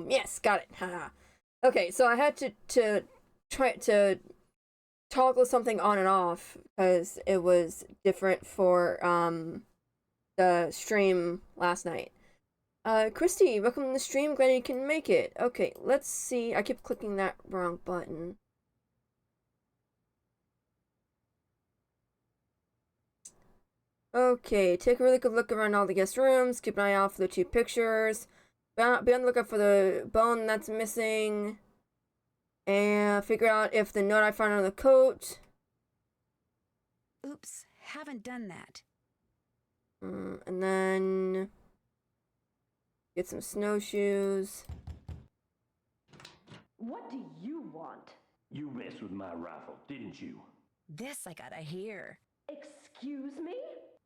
Yes, got it. Haha. Okay, so I had to try to toggle something on and off because it was different for the stream last night. Christy, welcome to the stream. Glad you can make it. Okay, let's see. I keep clicking that wrong button. Okay, take a really good look around all the guest rooms. Keep an eye out for the 2 pictures. Be on the lookout for the bone that's missing. And figure out if the note I found on the coat. Oops, haven't done that. And then get some snowshoes. What do you want? You messed with my rifle, didn't you? This I gotta hear. Excuse me?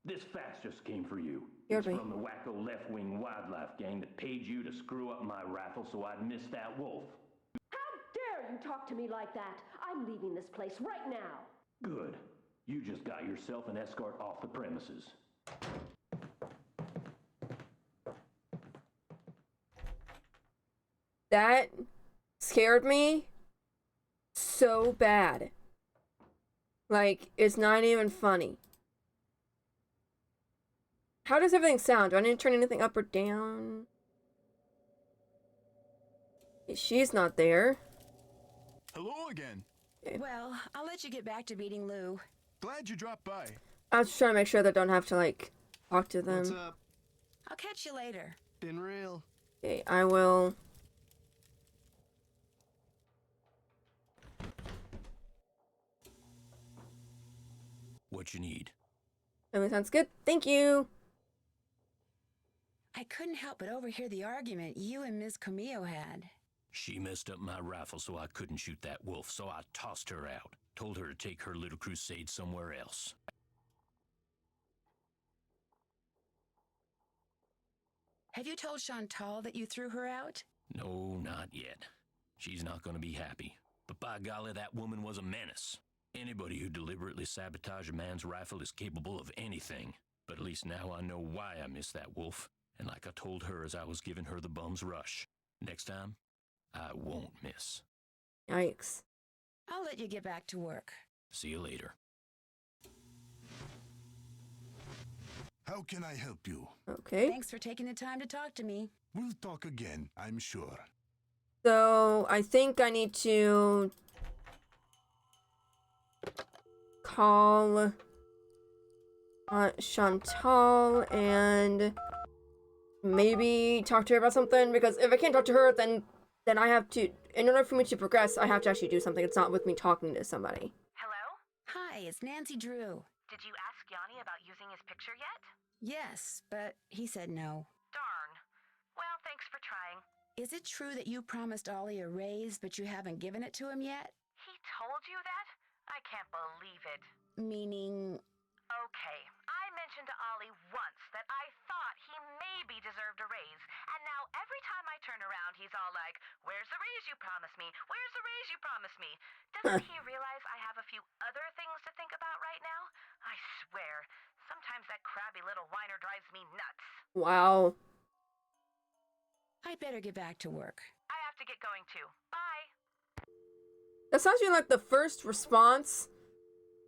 This fax just came for you. Here's It's me. from the wacko left-wing wildlife gang that paid you to screw up my rifle so I'd miss that wolf. How dare you talk to me like that? I'm leaving this place right now. Good. You just got yourself an escort off the premises. That scared me so bad. Like, it's not even funny. How does everything sound? Do I need to turn anything up or down? She's not there. Hello again. Okay. Well, I'll let you get back to meeting Lou. Glad you dropped by. I was just trying to make sure that I don't have to, like, talk to them. What's up? I'll catch you later. Been real. Okay, I will. What you need? Everything sounds good. Thank you. I couldn't help but overhear the argument you and Ms. Camillo had. She messed up my rifle so I couldn't shoot that wolf, so I tossed her out. Told her to take her little crusade somewhere else. Have you told Chantal that you threw her out? No, not yet. She's not gonna be happy. But by golly, that woman was a menace. Anybody who deliberately sabotaged a man's rifle is capable of anything. But at least now I know why I missed that wolf. And like I told her as I was giving her the bum's rush, next time, I won't miss. Yikes. I'll let you get back to work. See you later. How can I help you? Okay. Thanks for taking the time to talk to me. We'll talk again, I'm sure. So, I think I need to call Chantal and maybe talk to her about something, because if I can't talk to her, then I have to, in order for me to progress, I have to actually do something. It's not with me talking to somebody. Hello? Hi, it's Nancy Drew. Did you ask Yanni about using his picture yet? Yes, but he said no. Darn. Well, thanks for trying. Is it true that you promised Ollie a raise, but you haven't given it to him yet? He told you that? I can't believe it. Meaning... Okay, I mentioned to Ollie once that I thought he maybe deserved a raise, and now every time I turn around, he's all like, "Where's the raise you promised me? Where's the raise you promised me?" Doesn't he realize I have a few other things to think about right now? I swear, sometimes that crabby little whiner drives me nuts. Wow. I'd better get back to work. I have to get going too. Bye. That sounds like the first response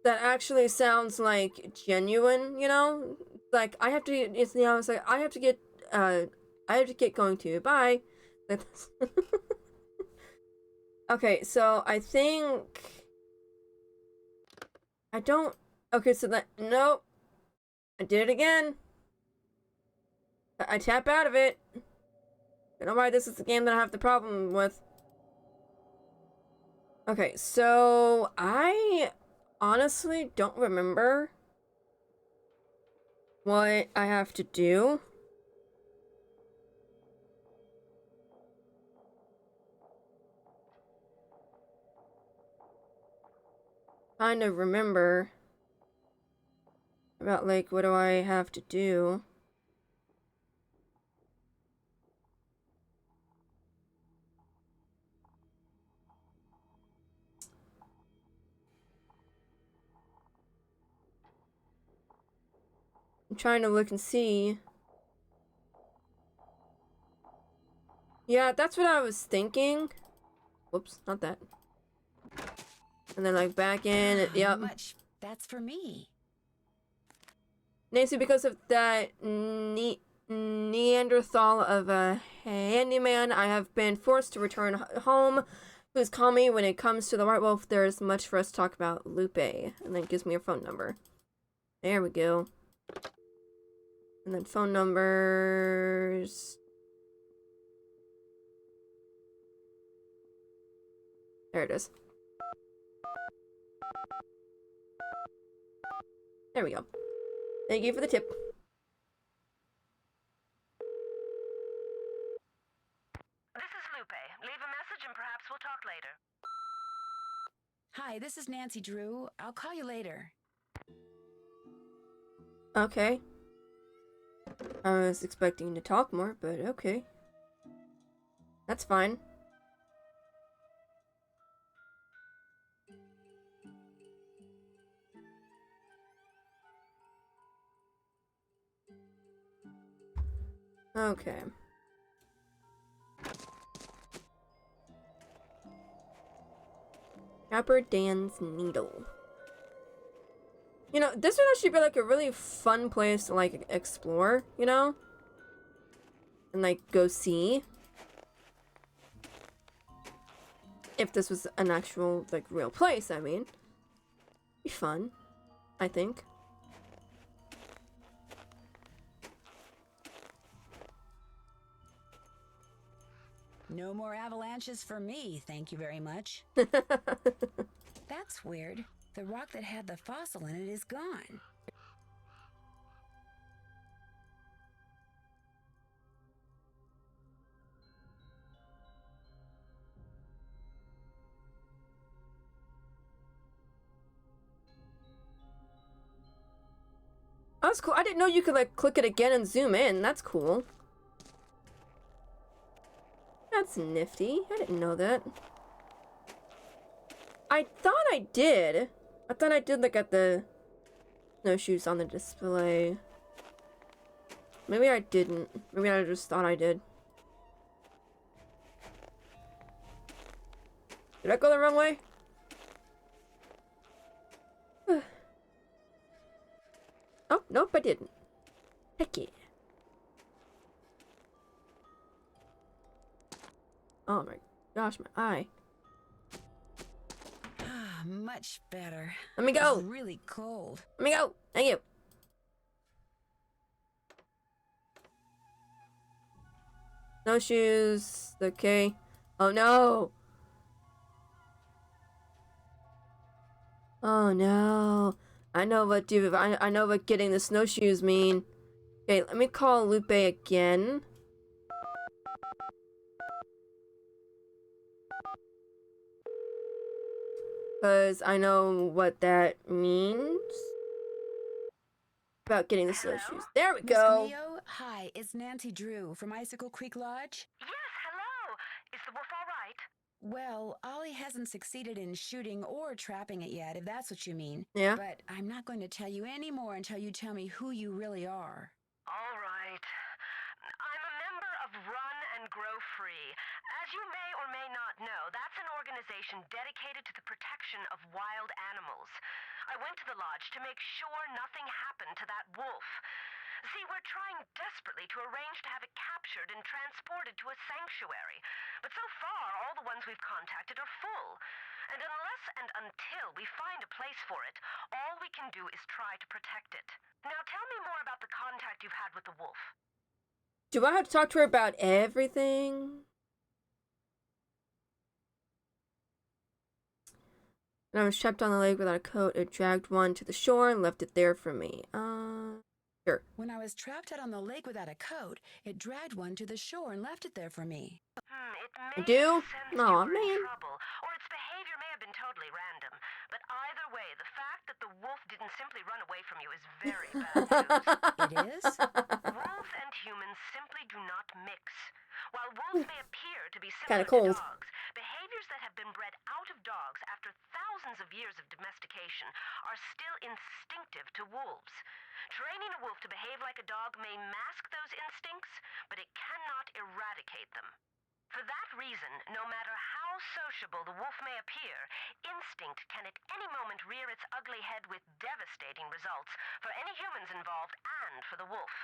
that actually sounds like genuine, you know? Like, I have to, it's, you know, it's like, I have to get going to. Bye. Okay, so I think I don't, okay, so that, nope. I did it again. I tap out of it. I don't know why this is the game that I have the problem with. Okay, so I honestly don't remember what I have to do. Kind of remember about, like, what do I have to do? I'm trying to look and see. Yeah, that's what I was thinking. Whoops, not that. And then like back in, yep. Much. That's for me. Nancy, because of that Neanderthal of a handyman, I have been forced to return home. Please call me when it comes to the White Wolf. There's much for us to talk about. Lupe. And then gives me a phone number. There we go. And then phone numbers. There it is. There we go. Thank you for the tip. This is Lupe. Leave a message and perhaps we'll talk later. Hi, this is Nancy Drew. I'll call you later. Okay. I was expecting to talk more, but okay. That's fine. Okay. Trapper Dan's Needle. You know, this would actually be like a really fun place to like explore, you know? And like go see. If this was an actual like real place, I mean. Be fun, I think. No more avalanches for me, thank you very much. That's weird. The rock that had the fossil in it is gone. That's cool. I didn't know you could like click it again and zoom in. That's cool. That's nifty. I didn't know that. I thought I did. I thought I did look at the snowshoes on the display. Maybe I didn't. Maybe I just thought I did. Did I go the wrong way? Oh, nope, I didn't. Heck yeah. Oh my gosh, my eye. Ah, much better. Let me go. It's really cold. Let me go. Thank you. Snowshoes. Okay. Oh no. Oh no. I know what I know what getting the snowshoes mean. Okay, let me call Lupe again. Because I know what that means. About getting the snowshoes. There we Miss go. Camillo, hi, it's Nancy Drew from Icicle Creek Lodge. Yes, hello. Is the wolf all right? Well, Ollie hasn't succeeded in shooting or trapping it yet, if that's what you mean. Yeah. But I'm not going to tell you any more until you tell me who you really are. All right. I'm a member of Run and Grow Free. As you may or may not know, that's an organization dedicated to the protection of wild animals. I went to the lodge to make sure nothing happened to that wolf. See, we're trying desperately to arrange to have it captured and transported to a sanctuary. But so far, all the ones we've contacted are full. And unless and until we find a place for it, all we can do is try to protect it. Now tell me more about the contact you've had with the wolf. Do I have to talk to her about everything? When I was trapped on the lake without a coat, it dragged one to the shore and left it there for me. Sure. When I was trapped out on the lake without a coat, it dragged one to the shore and left it there for me. It I may do? have sensed Aw, you were man. in trouble, or its behavior may have been totally random. But either way, the fact that the wolf didn't simply run away from you is very bad news. It is? Wolves and humans simply do not mix. While wolves may appear to be Kinda similar cold. to dogs, behaviors that have been bred out of dogs after thousands of years of domestication are still instinctive to wolves. Training a wolf to behave like a dog may mask those instincts, but it cannot eradicate them. no matter how sociable the wolf may appear, instinct can at any moment rear its ugly head with devastating results for any humans involved and for the wolf.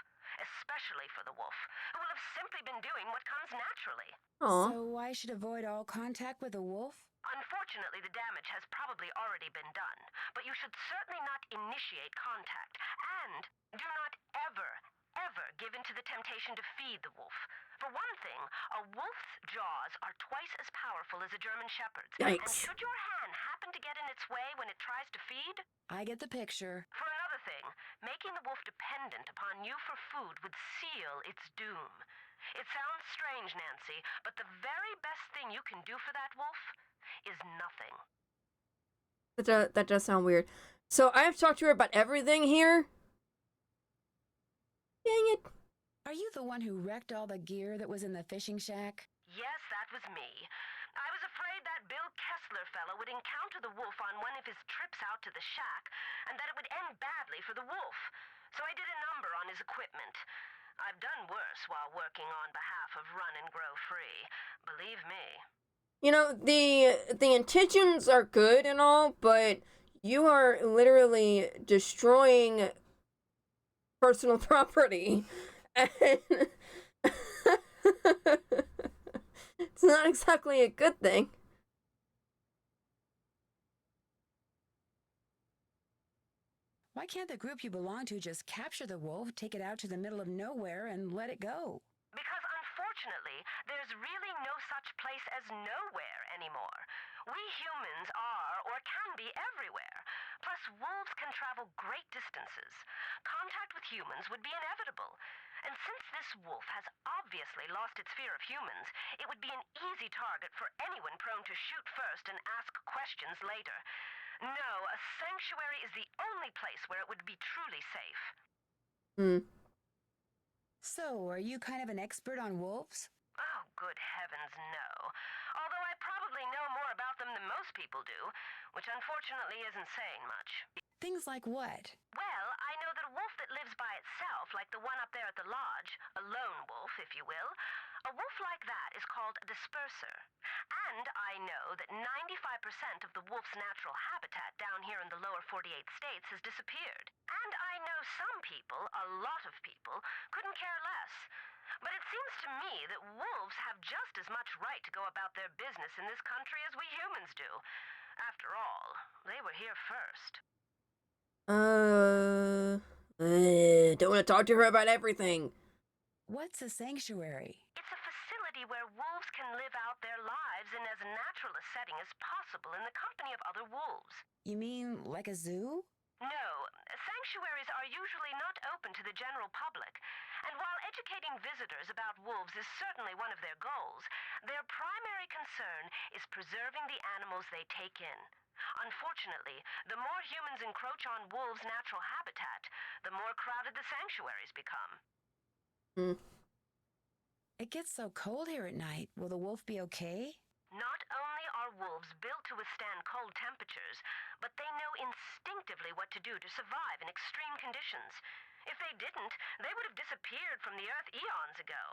Especially for the wolf, who will have simply been doing what comes naturally. Aw. So I should avoid all contact with a wolf? Unfortunately, the damage has probably already been done, but you should certainly not initiate contact, and do not ever give in to the temptation to feed the wolf. For one thing, a wolf's jaws are twice as powerful as a German shepherd's, and Yikes. should your hand happen to get in its way when it tries to feed, I get the picture. for another thing, making the wolf dependent upon you for food would seal its doom. It sounds strange, Nancy, but the very best thing you can do for that wolf is nothing. That does sound weird. So I have talked to her about everything here. Dang it. Are you the one who wrecked all the gear that was in the fishing shack? Yes, that was me. I was afraid that Bill Kessler fellow would encounter the wolf on one of his trips out to the shack, and that it would end badly for the wolf. So I did a number on his equipment. I've done worse while working on behalf of Run and Grow Free. Believe me. You know, the intentions are good and all, but you are literally destroying personal property. And it's not exactly a good thing. Why can't the group you belong to just capture the wolf, take it out to the middle of nowhere, and let it go? Because unfortunately, there's really no such place as nowhere anymore. We humans are, or can be, everywhere. Plus, wolves can travel great distances. Contact with humans would be inevitable. And since this wolf has obviously lost its fear of humans, it would be an easy target for anyone prone to shoot first and ask questions later. No, a sanctuary is the only place where it would be truly safe. So, are you kind of an expert on wolves? Oh, good heavens, no. Although I probably know more about them than most people do, which unfortunately isn't saying much. Things like what? Well, I know that a wolf that lives by itself, like the one up there at the lodge, a lone wolf, if you will, a wolf like that is called a disperser. And I know that 95% of the wolf's natural habitat down here in the lower 48 states has disappeared. And I know some people, a lot of people, couldn't care less. But it seems to me that wolves have just as much right to go about their business in this country as we humans do. After all, they were here first. Don't want to talk to her about everything. What's a sanctuary? It's a facility where wolves can live out their lives in as natural a setting as possible in the company of other wolves. You mean like a zoo? No, sanctuaries are usually not open to the general public, and while educating visitors about wolves is certainly one of their goals, their primary concern is preserving the animals they take in. Unfortunately, the more humans encroach on wolves' natural habitat, the more crowded the sanctuaries become. It gets so cold here at night. Will the wolf be okay? Not only are wolves built to withstand cold temperatures, but they know instinctively what to do to survive in extreme conditions. If they didn't, they would have disappeared from the earth eons ago.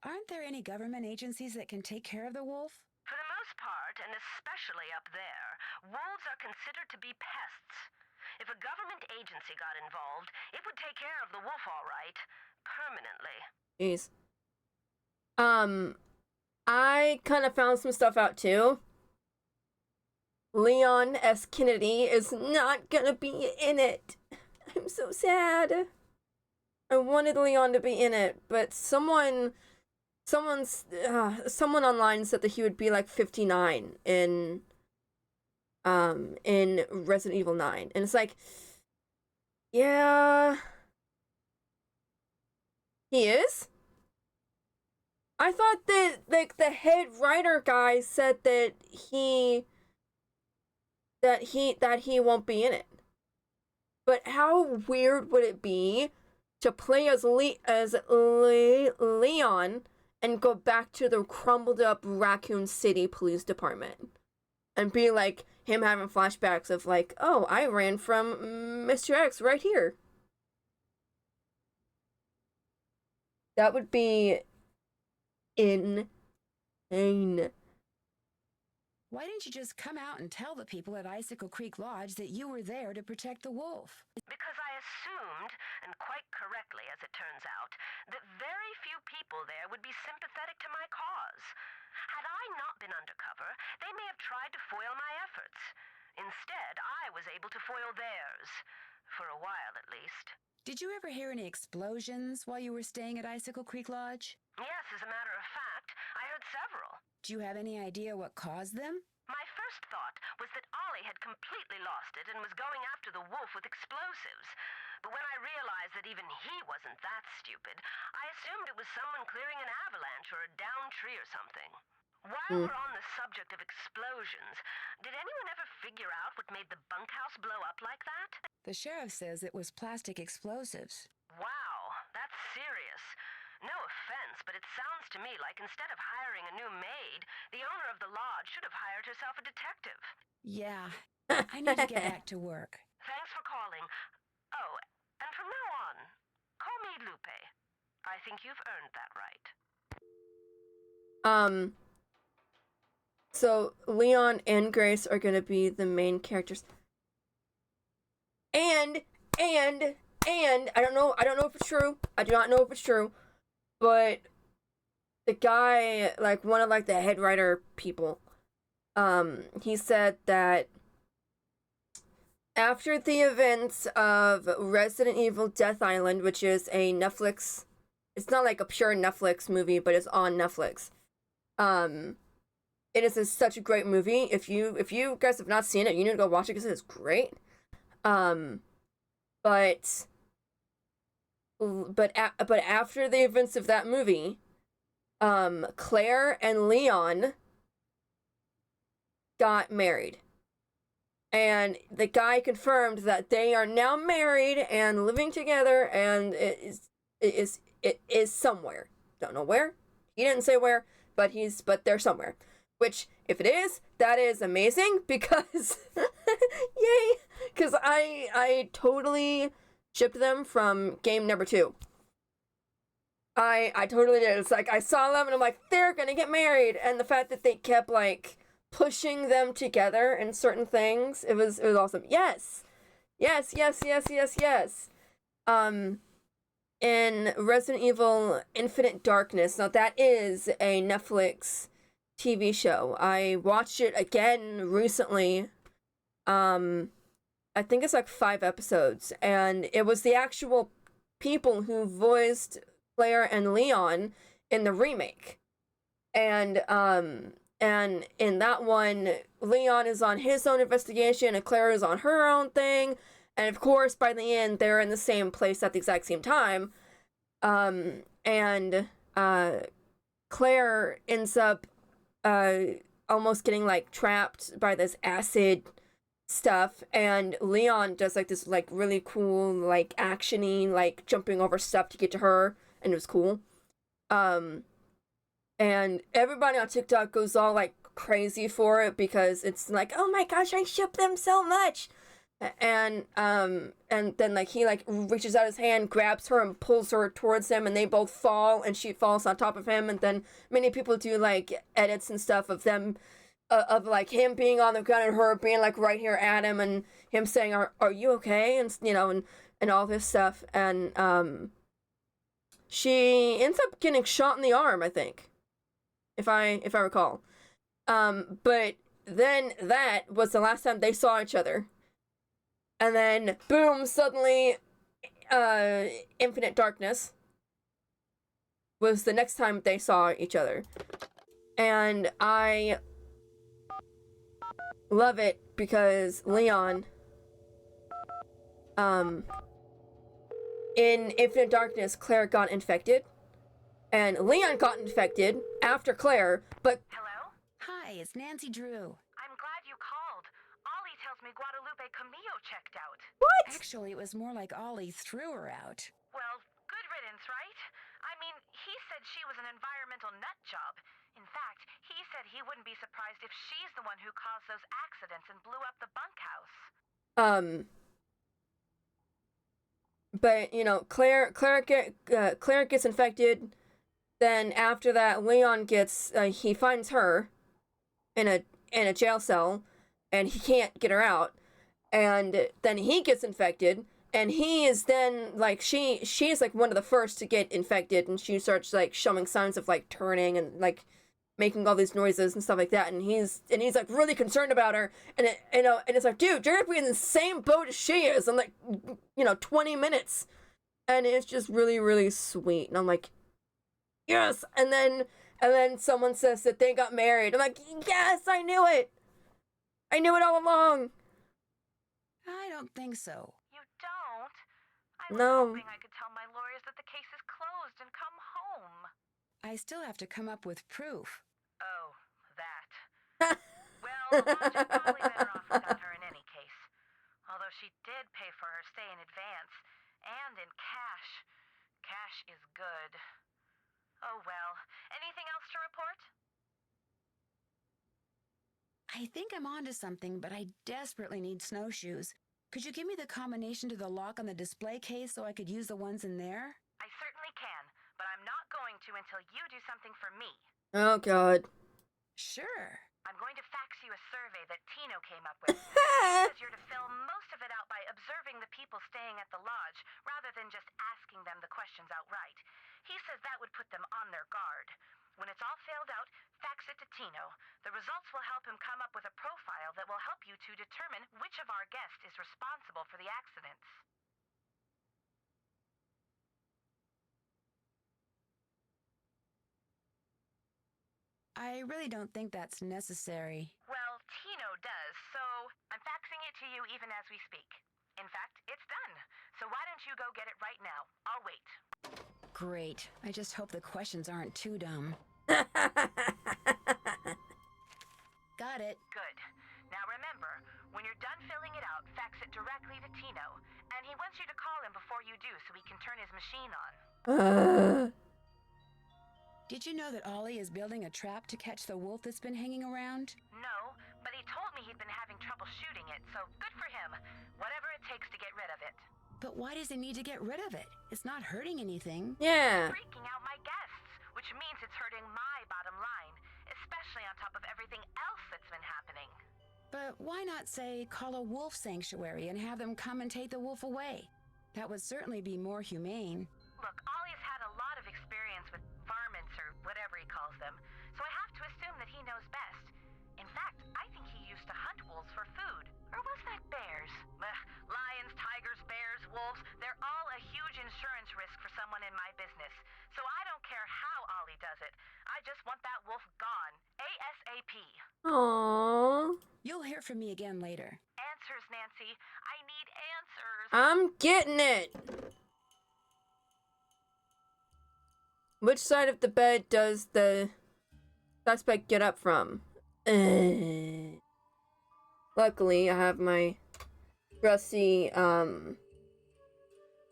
Aren't there any government agencies that can take care of the wolf? For the most part, and especially up there, wolves are considered to be pests. If a government agency got involved, it would take care of the wolf all right, permanently. Jeez. I kind of found some stuff out too. Leon S. Kennedy is not gonna be in it. I'm so sad. I wanted Leon to be in it, but someone online said that he would be like 59 in Resident Evil 9. And it's like, yeah, he is? I thought that like the head writer guy said that he won't be in it. But how weird would it be to play as Leon and go back to the crumbled up Raccoon City Police Department and be like him having flashbacks of like, oh, I ran from Mr. X right here. That would be insane. insane. Why didn't you just come out and tell the people at Icicle Creek Lodge that you were there to protect the wolf? Because I assumed, and quite correctly as it turns out, that very few people there would be sympathetic to my cause. Had I not been undercover, they may have tried to foil my efforts. Instead, I was able to foil theirs. For a while, at least. Did you ever hear any explosions while you were staying at Icicle Creek Lodge? Yes, as a matter of fact, I heard several. Do you have any idea what caused them? My first thought was that Ollie had completely lost it and was going after the wolf with explosives. But when I realized that even he wasn't that stupid, I assumed it was someone clearing an avalanche or a downed tree or something. While we're on the subject of explosions, did anyone ever figure out what made the bunkhouse blow up like that? The sheriff says it was plastic explosives. Wow, that's serious. No offense, but it sounds to me like instead of hiring a new maid, the owner of the lodge should have hired herself a detective. Yeah, I need to get back to work. Thanks for calling. Oh, and from now on, call me Lupe. I think you've earned that right. So Leon and Grace are gonna be the main characters. And I don't know if it's true. I do not know if it's true. But the guy, like one of like the head writer people, he said that after the events of Resident Evil Death Island, which is a Netflix, it's not like a pure Netflix movie, but it's on Netflix. It is such a great movie. If you guys have not seen it, you need to go watch it because it is great. But after the events of that movie, Claire and Leon got married. And the guy confirmed that they are now married and living together, and it is somewhere. Don't know where. He didn't say where, but they're somewhere. Which, if it is, that is amazing because yay! Because I totally shipped them from game number 2. I totally did. It's like I saw them and I'm like, they're gonna get married, and the fact that they kept like pushing them together in certain things, it was awesome. Yes. In Resident Evil Infinite Darkness, now that is a Netflix TV show. I watched it again recently. I think it's like 5 episodes, and it was the actual people who voiced Claire and Leon in the remake. And in that one, Leon is on his own investigation and Claire is on her own thing. And of course, by the end, they're in the same place at the exact same time. Claire ends up almost getting like trapped by this acid stuff, and Leon does like this like really cool like actiony like jumping over stuff to get to her, and it was cool. And everybody on TikTok goes all like crazy for it because it's like, oh my gosh, I ship them so much. And then like he like reaches out his hand, grabs her and pulls her towards him, and they both fall, and she falls on top of him. And then many people do like edits and stuff of them of like him being on the ground and her being like right here at him, and him saying, are you okay? And you know, and all this stuff. And she ends up getting shot in the arm, I think, if I recall. But then that was the last time they saw each other. And then, boom, suddenly, Infinite Darkness was the next time they saw each other. And I love it because Leon, in Infinite Darkness, Claire got infected. And Leon got infected after Claire, but... Hello? Hi, it's Nancy Drew. I'm glad you called. Ollie tells me Guadalupe Camillo checked out. What? Actually, it was more like Ollie threw her out. Well, good riddance, right? I mean, he said she was an environmental nut job. In fact, he said he wouldn't be surprised if she's the one who caused those accidents and blew up the bunkhouse. But you know, Claire gets infected. then after that, Leon gets he finds her in a jail cell, and he can't get her out, and then he gets infected, and he is then like she's like one of the first to get infected, and she starts like showing signs of like turning and like making all these noises and stuff like that, and he's like really concerned about her, and it's like, dude, you're gonna be in the same boat as she is in like 20 minutes, and it's just really really sweet, and I'm like, yes, and then someone says that they got married. I'm like, yes, I knew it all along. I don't think so. You don't? I was No. hoping I could tell my lawyers that the case is closed and come home. I still have to come up with proof. Oh, that. Well, the lodge is probably better off without her in any case. Although she did pay for her stay in advance, and in cash. Cash is good. Oh well. Anything else to report? I think I'm onto something, but I desperately need snowshoes. Could you give me the combination to the lock on the display case so I could use the ones in there? I certainly can, but I'm not going to until you do something for me. Oh god. Sure. I'm going to fax you a survey that Tino came up with. He says you're to fill most of it out by observing the people staying at the lodge, rather than just asking them the questions outright. He says that would put them on their guard. When it's all filled out, fax it to Tino. The results will help him come up with a profile that will help you to determine which of our guests is responsible for the accidents. I really don't think that's necessary. Well, Tino does, so I'm faxing it to you even as we speak. In fact, it's done. So why don't you go get it right now? I'll wait. Great. I just hope the questions aren't too dumb. Got it. Good. Now remember, when you're done filling it out, fax it directly to Tino. And he wants you to call him before you do so he can turn his machine on. Did you know that Ollie is building a trap to catch the wolf that's been hanging around? No, but he told me he'd been having trouble shooting it, so good for him. Whatever it takes to get rid of it. But why does he need to get rid of it? It's not hurting anything. Yeah. Freaking out my guests, which means it's hurting my bottom line, especially on top of everything else that's been happening. But why not, say, call a wolf sanctuary and have them come and take the wolf away? That would certainly be more humane. Look, Ollie's had a lot of experience with varmints or whatever he calls them, so I have to assume that he knows best. In fact, I think he used to hunt wolves for food. Or was that bears? Lions, tigers, bears, wolves, they're all a huge insurance risk for someone in my business. So I don't care how Ollie does it. I just want that wolf gone. ASAP. Aww. You'll hear from me again later. Answers, Nancy. I need answers. I'm getting it. Which side of the bed does the suspect get up from? Luckily, I have my rusty, I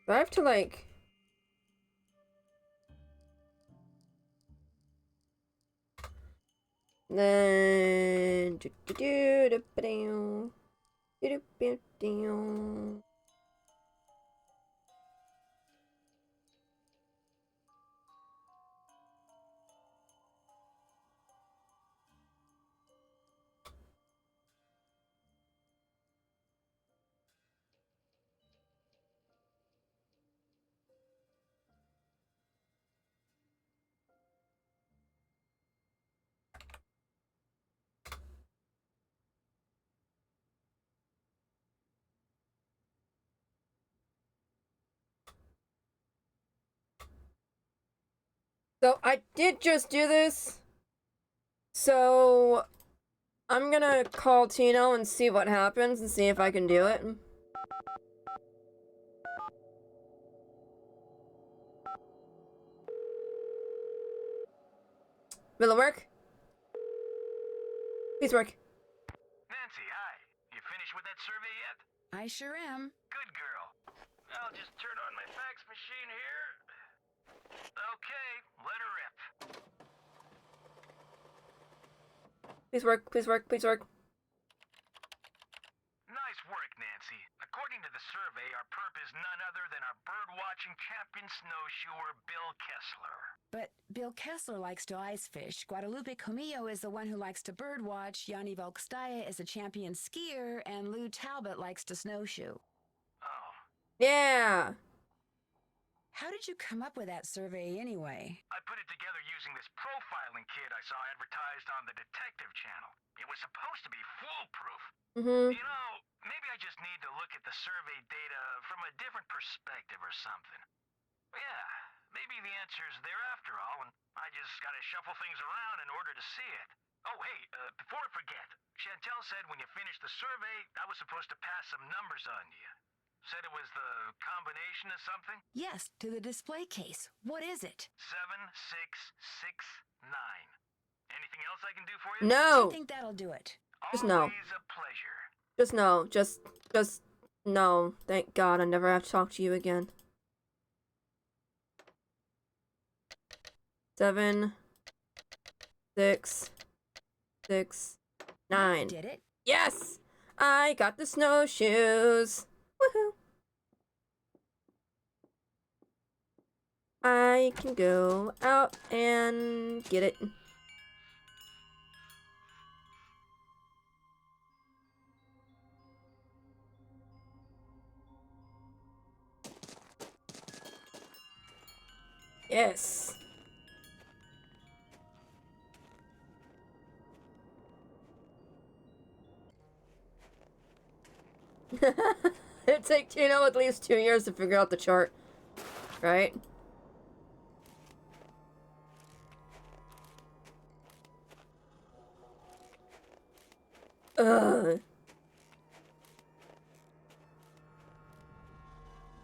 have to, like... Then... So, I did just do this. So, I'm gonna call Tino and see what happens and see if I can do it. Will it work? Please work. Nancy, hi. You finished with that survey yet? I sure am. Good girl. Okay, let her rip. Please work, please work, please work. Nice work, Nancy. According to the survey, our perp is none other than our bird-watching champion snowshoer, Bill Kessler. But Bill Kessler likes to ice fish. Guadalupe Comillo is the one who likes to birdwatch. Yanni Volkstaya is a champion skier, and Lou Talbot likes to snowshoe. Oh. Yeah. How did you come up with that survey anyway? I put it together using this profiling kit I saw advertised on the Detective Channel. It was supposed to be foolproof. Mm-hmm. You know, maybe I just need to look at the survey data from a different perspective or something. Yeah, maybe the answer's there after all, and I just gotta shuffle things around in order to see it. Oh, hey, before I forget, Chantel said when you finished the survey, I was supposed to pass some numbers on to you. Said it was the combination of something? Yes, to the display case. What is it? 7669. Anything else I can do for I you? No. think that'll do it. Just no. Always a pleasure. Just no. Just no. Thank God I never have to talk to you again. 7, 6, 6, 9. Did it? Yes! I got the snowshoes. Woohoo! I can go out and get it. Yes. It'd take Tino at least 2 years to figure out the chart. Right? Ugh.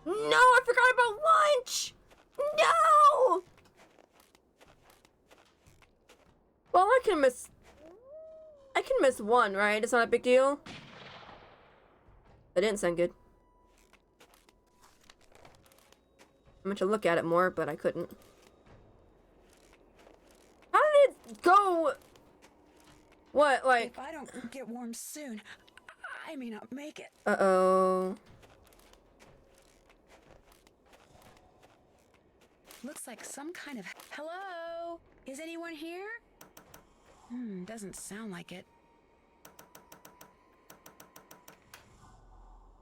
No, I forgot about lunch! No! Well, I can miss one, right? It's not a big deal. That didn't sound good. I meant to look at it more, but I couldn't. How did it go? What, like... If I don't get warm soon, I may not make it. Uh-oh. Looks like some kind of... Hello? Is anyone here? Doesn't sound like it.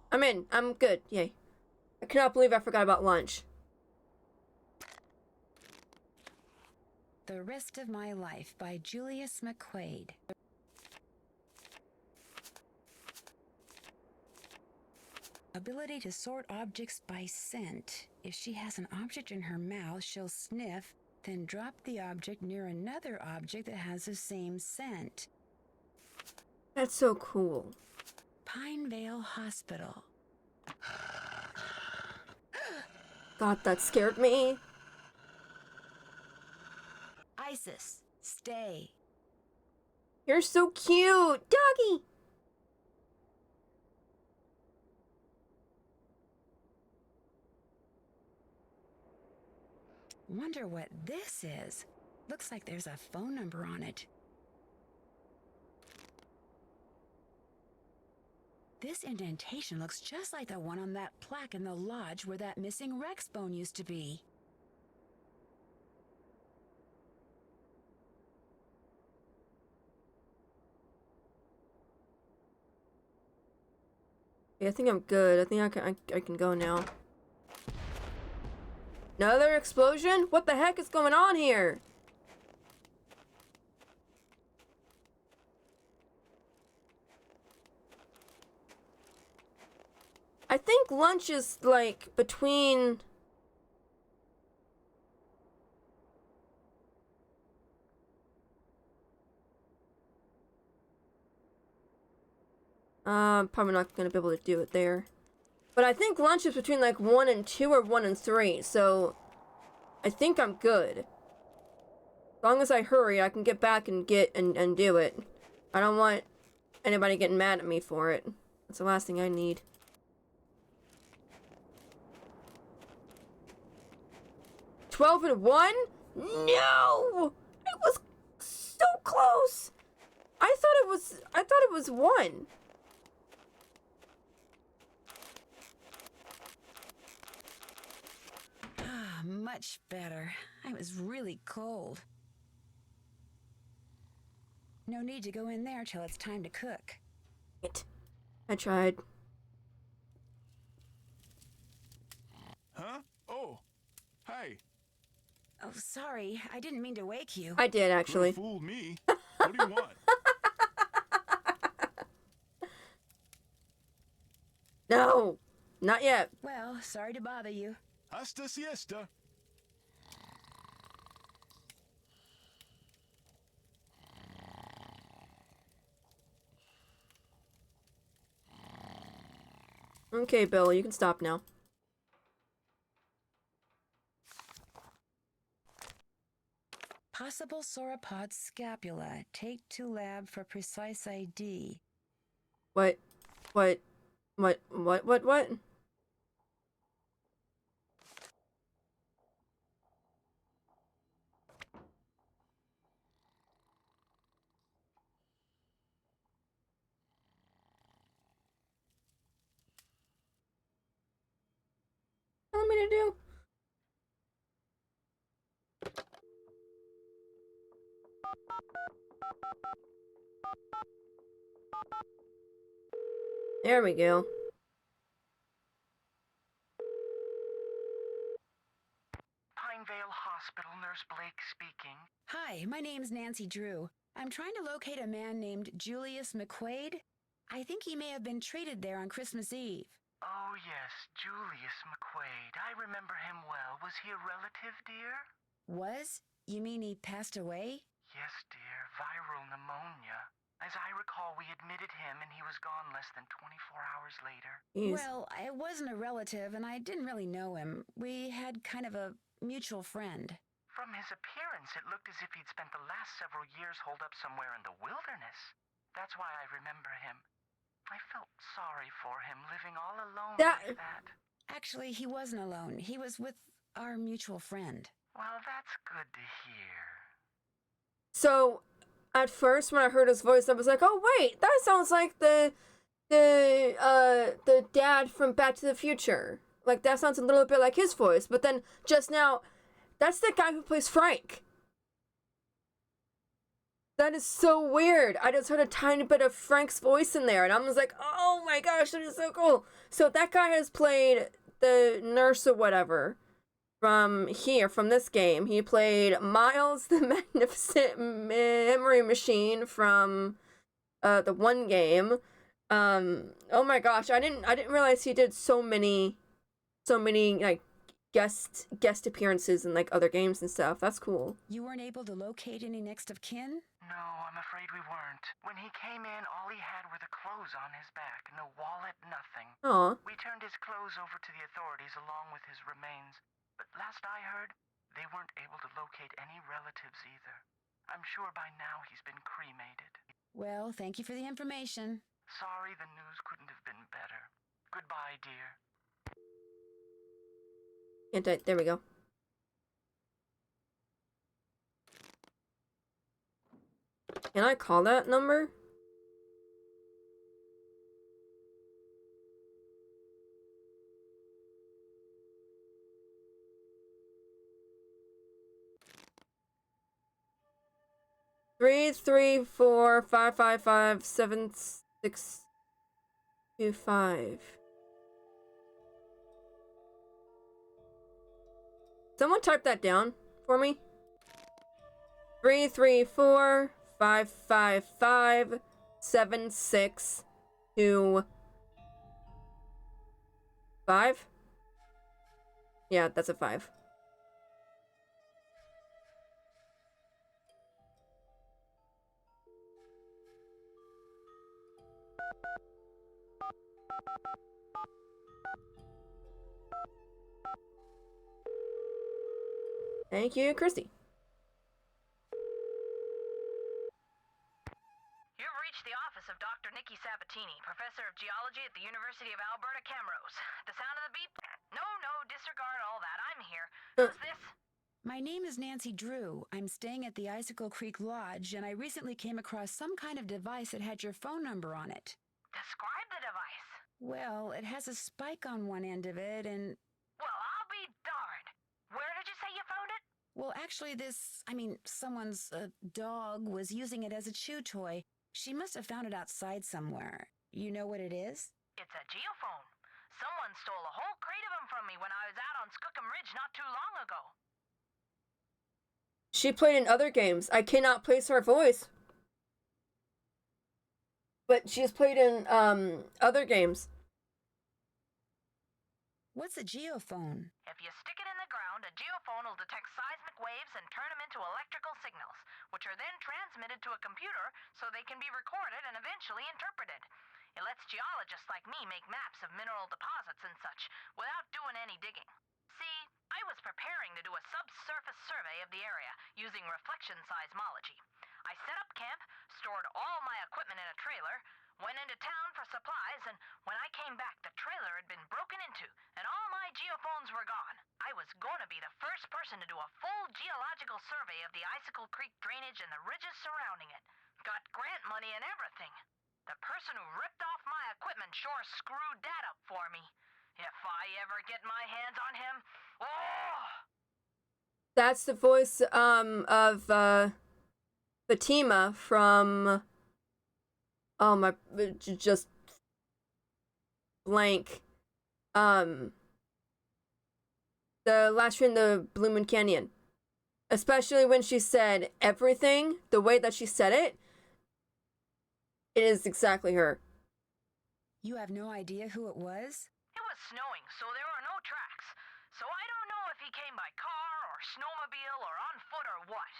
I'm in. I'm good. Yay. I cannot believe I forgot about lunch. The Rest of My Life by Julius McQuaid. Ability to sort objects by scent. If she has an object in her mouth, she'll sniff, then drop the object near another object that has the same scent. That's so cool. Pinevale Hospital. God, that scared me. Isis, stay. You're so cute. Doggy. Wonder what this is. Looks like there's a phone number on it. This indentation looks just like the one on that plaque in the lodge where that missing Rex bone used to be. Yeah, I think I'm good. I think I can go now. Another explosion? What the heck is going on here? I think lunch is like between... Probably not gonna be able to do it there. But I think lunch is between like 1 and 2 or 1 and 3, so I think I'm good. As long as I hurry, I can get back and and do it. I don't want anybody getting mad at me for it. That's the last thing I need. 12 and 1? No! It was so close. I thought it was 1. Ah, much better. I was really cold. No need to go in there till it's time to cook. I tried. Huh? Oh. Hey. Oh, sorry. I didn't mean to wake you. I did, actually. Could've fooled me. What do you want? No, not yet. Well, sorry to bother you. Hasta siesta. Okay, Bill, you can stop now. Possible sauropod scapula. Take to lab for precise ID. What? What do you want me to do? There we go. Pinevale Hospital, Nurse Blake speaking. Hi, my name's Nancy Drew. I'm trying to locate a man named Julius McQuaid. I think he may have been treated there on Christmas Eve. Oh, yes, Julius McQuaid. I remember him well. Was he a relative, dear? Was? You mean he passed away? Yes, dear. Viral pneumonia. As I recall, we admitted him and he was gone less than 24 hours later. Jeez. Well, I wasn't a relative and I didn't really know him. We had kind of a mutual friend. From his appearance, it looked as if he'd spent the last several years holed up somewhere in the wilderness. That's why I remember him. I felt sorry for him, living all alone like that. Actually, he wasn't alone. He was with our mutual friend. Well, that's good to hear. So, at first when I heard his voice, I was like, "Oh wait, that sounds like the dad from Back to the Future. Like that sounds a little bit like his voice." But then just now, that's the guy who plays Frank. That is so weird. I just heard a tiny bit of Frank's voice in there, and I was like, "Oh my gosh, that is so cool." So that guy has played the nurse or whatever from this game. He played Miles the Magnificent Memory Machine from the one game. Oh my gosh, I didn't realize he did so many like guest appearances in like other games and stuff. That's cool. You weren't able to locate any next of kin? No, I'm afraid we weren't. When he came in, all he had were the clothes on his back. No wallet, nothing. Aw. We turned his clothes over to the authorities along with his remains. But last I heard, they weren't able to locate any relatives either. I'm sure by now he's been cremated. Well, thank you for the information. Sorry the news couldn't have been better. Goodbye, dear. There we go. Can I call that number? Three 334-555-7625. Someone type that down for me. 334-555-7625. Yeah, that's a 5. Thank you, Christy. You've reached the office of Dr. Nikki Sabatini, professor of geology at the University of Alberta, Camrose. The sound of the beep? No, disregard all that. I'm here. Who's this? My name is Nancy Drew. I'm staying at the Icicle Creek Lodge, and I recently came across some kind of device that had your phone number on it. Describe the device. Well, it has a spike on one end of it, and... Well, I'll be darned. Where did you say you found it? Well, actually, someone's dog was using it as a chew toy. She must have found it outside somewhere. You know what it is? It's a geophone. Someone stole a whole crate of them from me when I was out on Skookum Ridge not too long ago. She played in other games. I cannot place her voice. But she's played in other games. What's a geophone? If you stick it in the ground, a geophone will detect seismic waves and turn them into electrical signals, which are then transmitted to a computer so they can be recorded and eventually interpreted. It lets geologists like me make maps of mineral deposits and such without doing any digging. See, I was preparing to do a subsurface survey of the area using reflection seismology. I set up camp, stored all my equipment in a trailer, went into town for supplies, and when I came back, the trailer had been broken into, and all my geophones were gone. I was going to be the first person to do a full geological survey of the Icicle Creek drainage and the ridges surrounding it. Got grant money and everything. The person who ripped off my equipment sure screwed that up for me. If I ever get my hands on him, oh! That's the voice of Fatima from just blank. The last tree in the Blue Moon Canyon. Especially when she said everything, the way that she said it is exactly her. You have no idea who it was? It was snowing, so there were no tracks. So I don't know if he came by car or snowmobile or on foot or what.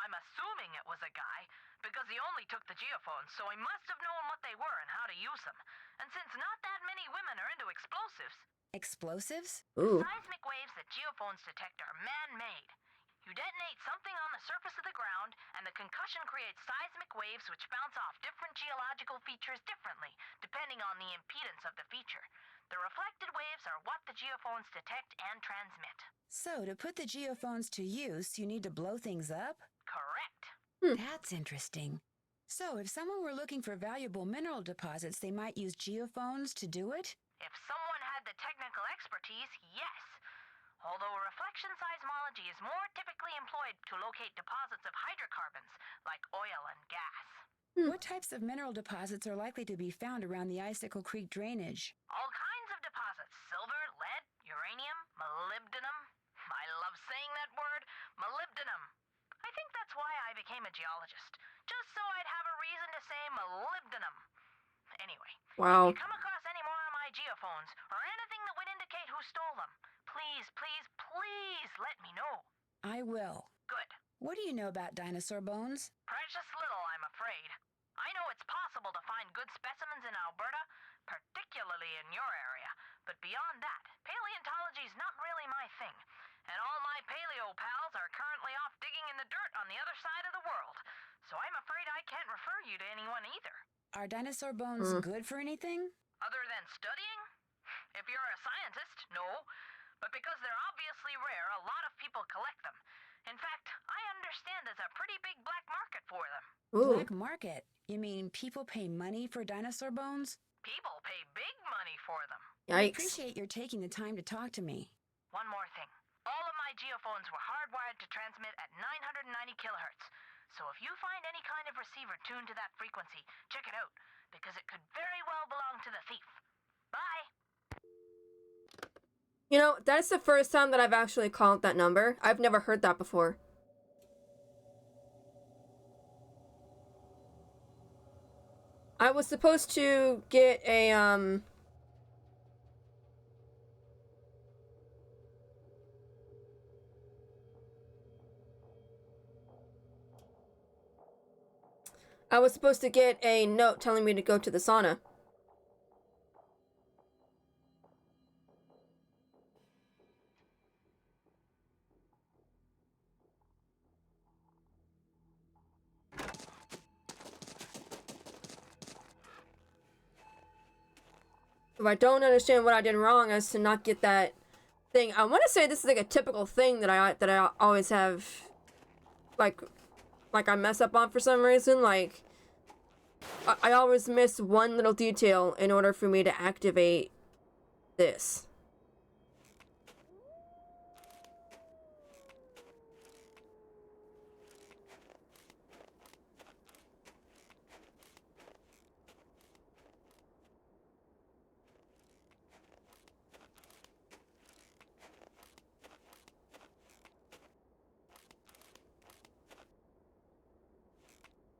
I'm assuming it was a guy, because he only took the geophones, so he must have known what they were and how to use them. And since not that many women are into explosives... Explosives? Ooh. Seismic waves that geophones detect are man-made. You detonate something on the surface of the ground, and the concussion creates seismic waves which bounce off different geological features differently, depending on the impedance of the feature. The reflected waves are what the geophones detect and transmit. So, to put the geophones to use, you need to blow things up? Correct. That's interesting. So, if someone were looking for valuable mineral deposits, they might use geophones to do it? If someone had the technical expertise, yes. Although reflection seismology is more typically employed to locate deposits of hydrocarbons, like oil and gas. What types of mineral deposits are likely to be found around the Icicle Creek drainage? All kinds of deposits: silver, lead, uranium, molybdenum. I love saying that word, molybdenum. I think that's why I became a geologist, just so I'd have a reason to say molybdenum. Anyway, Wow. if you come across any more of my geophones, or anything that would indicate who stole them, please, please, please let me know. I will. Good. What do you know about dinosaur bones? Precious little, I'm afraid. I know it's possible to find good specimens in Alberta, particularly in your area, but beyond that, paleontology's not really my thing. And all my paleo pals are currently off digging in the dirt on the other side of the world, so I'm afraid I can't refer you to anyone either. Are dinosaur bones good for anything? Other than studying? If you're a scientist, no. But because they're obviously rare, a lot of people collect them. In fact, I understand there's a pretty big black market for them. Ooh. Black market? You mean people pay money for dinosaur bones? People pay big money for them. I Yikes. appreciate your taking the time to talk to me. One more thing. All of my geophones were hardwired to transmit at 990 kilohertz. So if you find any kind of receiver tuned to that frequency, check it out, because it could very well belong to the thief. Bye! You know, that's the first time that I've actually called that number. I've never heard that before. I was supposed to get a, I was supposed to get a note telling me to go to the sauna. If I don't understand what I did wrong as to not get that thing. I want to say this is like a typical thing that I always have, like I mess up on for some reason. Like I always miss one little detail in order for me to activate this.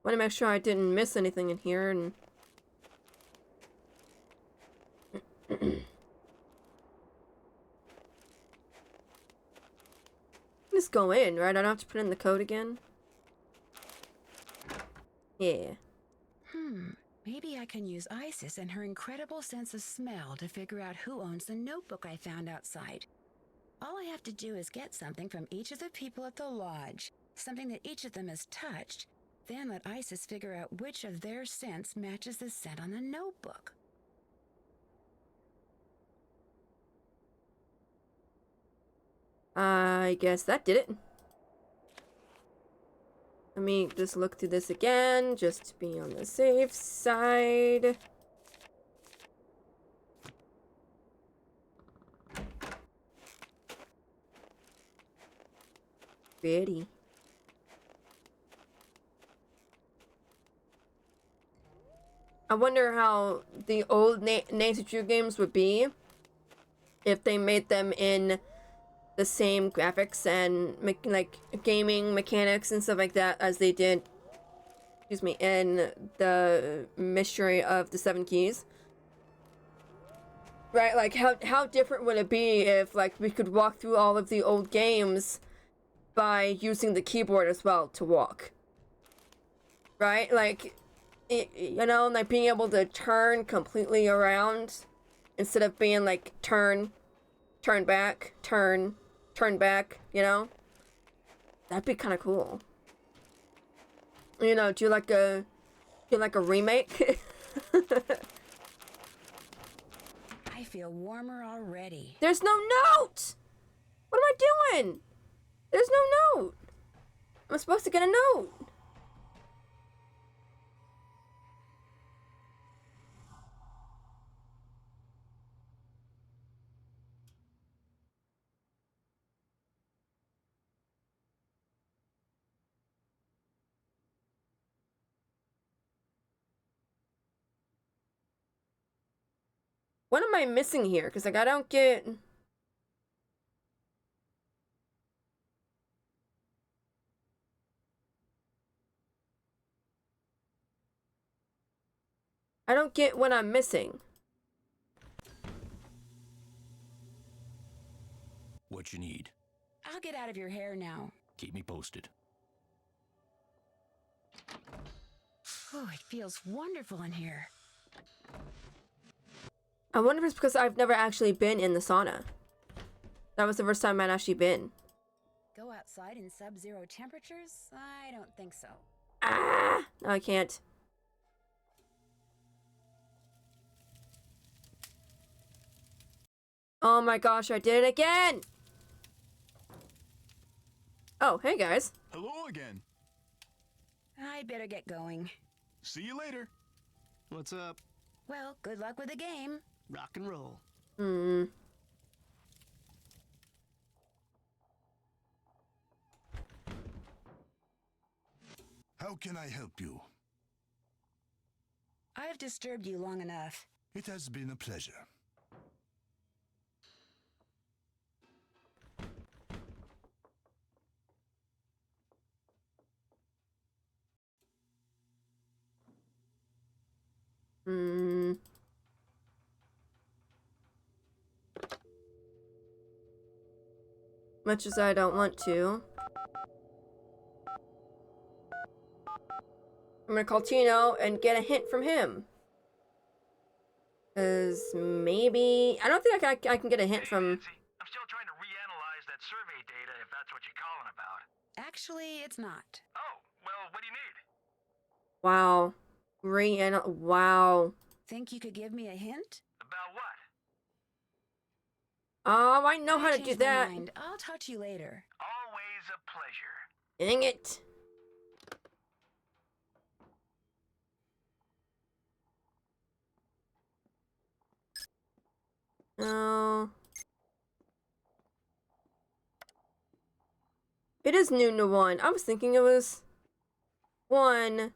Want to make sure I didn't miss anything in here, and just go in, right? I don't have to put in the code again. Yeah. Maybe I can use Isis and her incredible sense of smell to figure out who owns the notebook I found outside. All I have to do is get something from each of the people at the lodge, something that each of them has touched, then let Isis figure out which of their scents matches the scent on the notebook. I guess that did it. Let me just look through this again, just to be on the safe side. Pretty. I wonder how the old Nancy Drew games would be if they made them in the same graphics and like gaming mechanics and stuff like that as they did, excuse me, in the Mystery of the Seven Keys. Right, like how different would it be if like we could walk through all of the old games by using the keyboard as well to walk. Right, like you know, like being able to turn completely around instead of being like turn back, turn back, you know? That'd be kind of cool. You know, do like a remake? I feel warmer already. There's no note! What am I doing? There's no note. I'm supposed to get a note. What am I missing here? Because, like, I don't get... I don't get what I'm missing. What you need? I'll get out of your hair now. Keep me posted. Oh, it feels wonderful in here. I wonder if it's because I've never actually been in the sauna. That was the first time I'd actually been. Go outside in sub-zero temperatures? I don't think so. Ah! No, I can't. Oh my gosh, I did it again! Oh, hey guys. Hello again. I better get going. See you later. What's up? Well, good luck with the game. Rock and roll. How can I help you? I've disturbed you long enough. It has been a pleasure. Much as I don't want to. I'm gonna call Tino and get a hint from him. Cause maybe... I don't think I can get a hint from... Nancy, I'm still trying to reanalyze that survey data if that's what you're calling about. Actually, it's not. Oh, well, what do you need? Wow. Wow. Think you could give me a hint? About what? Oh, I know how to do changed my that. mind. I'll talk to you later. Always a pleasure. Dang it. No. It is noon to 1. I was thinking it was 1,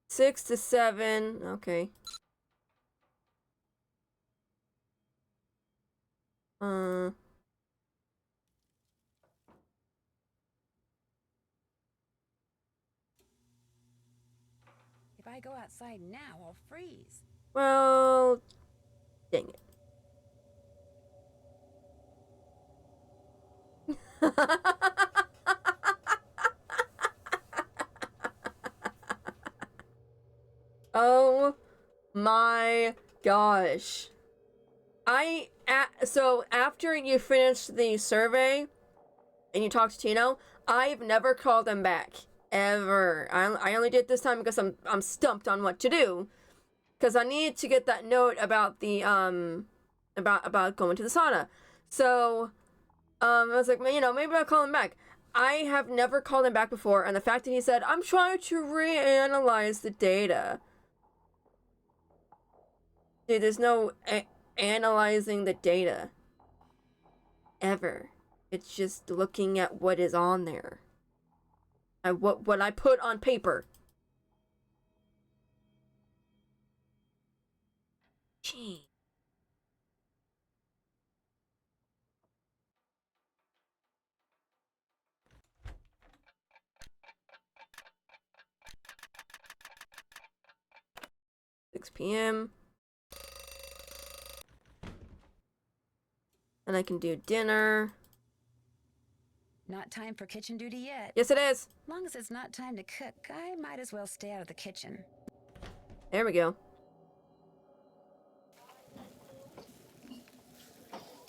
6 to 7. Okay. If I go outside now, I'll freeze. Well, dang it. Oh my gosh. So after you finish the survey and you talk to Tino, I've never called him back ever. I only did this time because I'm stumped on what to do, because I need to get that note about the about going to the sauna. So I was like, maybe I'll call him back. I have never called him back before, and the fact that he said, I'm trying to reanalyze the data. Dude, there's no analyzing the data. Ever. It's just looking at what is on there. What I put on paper. Gee. $6 p.m. And I can do dinner. Not time for kitchen duty yet. Yes, it is. As long as it's not time to cook, I might as well stay out of the kitchen. There we go.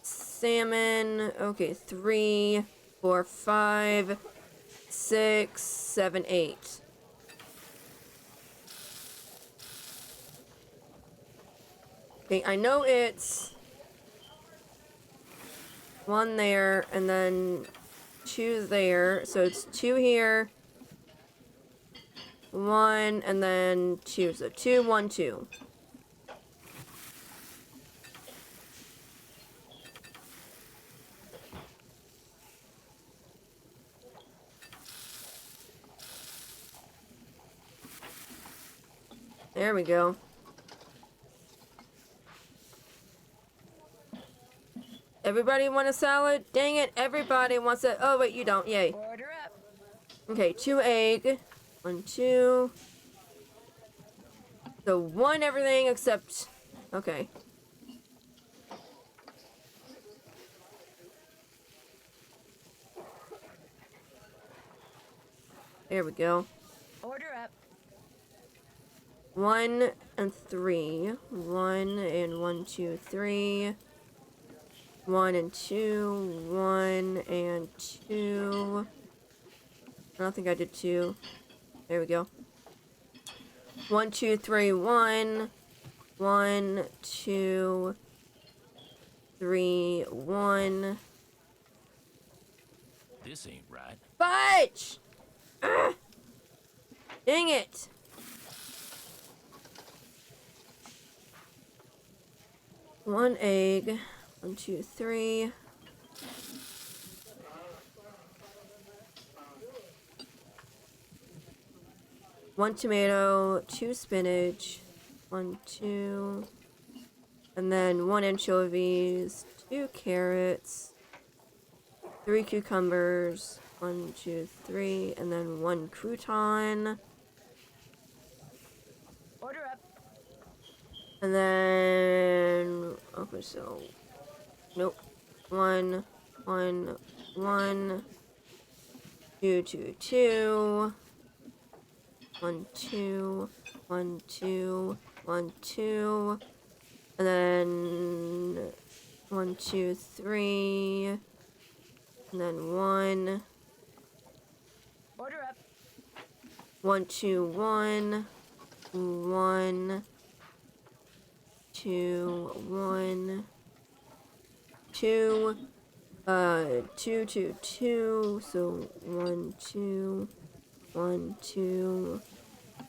Salmon. Okay, 3, 4, 5, 6, 7, 8. Okay, I know it's 1 there and then 2 there. So it's 2 here, 1, and then 2. So 2, 1, 2. There we go. Everybody want a salad? Dang it, everybody wants it. Oh, wait, you don't. Yay. Order up. Okay, 2 egg. 1, 2. So 1 everything except... Okay. There we go. Order up. 1 and 3. 1 and 1, 2, 3. 1 and 2. 1 and 2. I don't think I did 2. There we go. 1, 2, 3, 1. 1, 2, 3, 1. This ain't right. Fudge! Ah! Dang it! One egg. 1, 2, 3. One tomato, 2 spinach, 1, 2, and then 1 anchovies, 2 carrots, 3 cucumbers, 1, 2, 3, and then 1 crouton. Order up. And then, okay, so, nope, 1, 1, 1, 2, 2, 2, 1, 2, 1, 2, 1, 2, and then 1, 2, 3, and then 1, Order up. 1, 2, 1, 1, 2, 1, 2, 2, 2, 2. So 1, 2, 1, 2,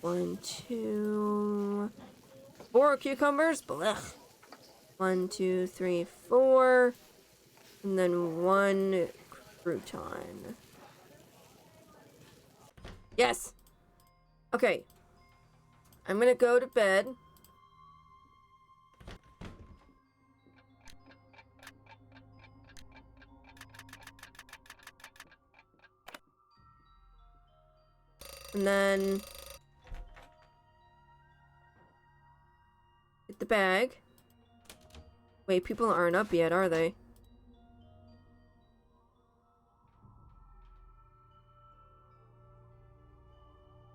1, 2. 4 cucumbers. Blech. 1, 2, 3, 4. And then 1 crouton. Yes! Okay. I'm gonna go to bed. And then get the bag. Wait, people aren't up yet, are they?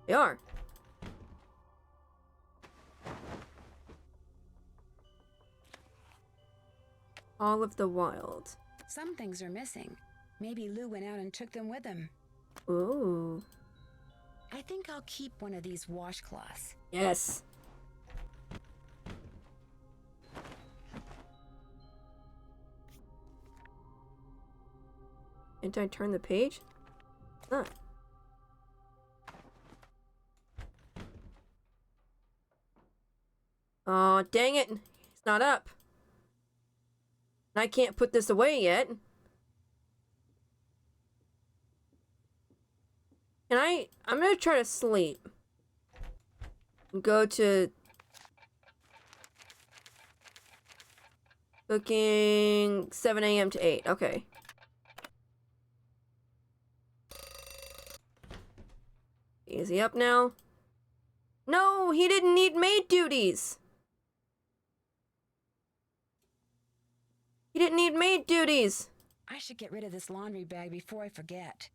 They are. All of the wild. Some things are missing. Maybe Lou went out and took them with him. Ooh. I think I'll keep one of these washcloths. Yes. Didn't I turn the page? Huh. Oh, dang it. It's not up. And I can't put this away yet. I'm gonna try to sleep. Go to cooking 7 a.m. to 8. Okay. Is he up now? No, he didn't need maid duties. He didn't need maid duties. I should get rid of this laundry bag before I forget.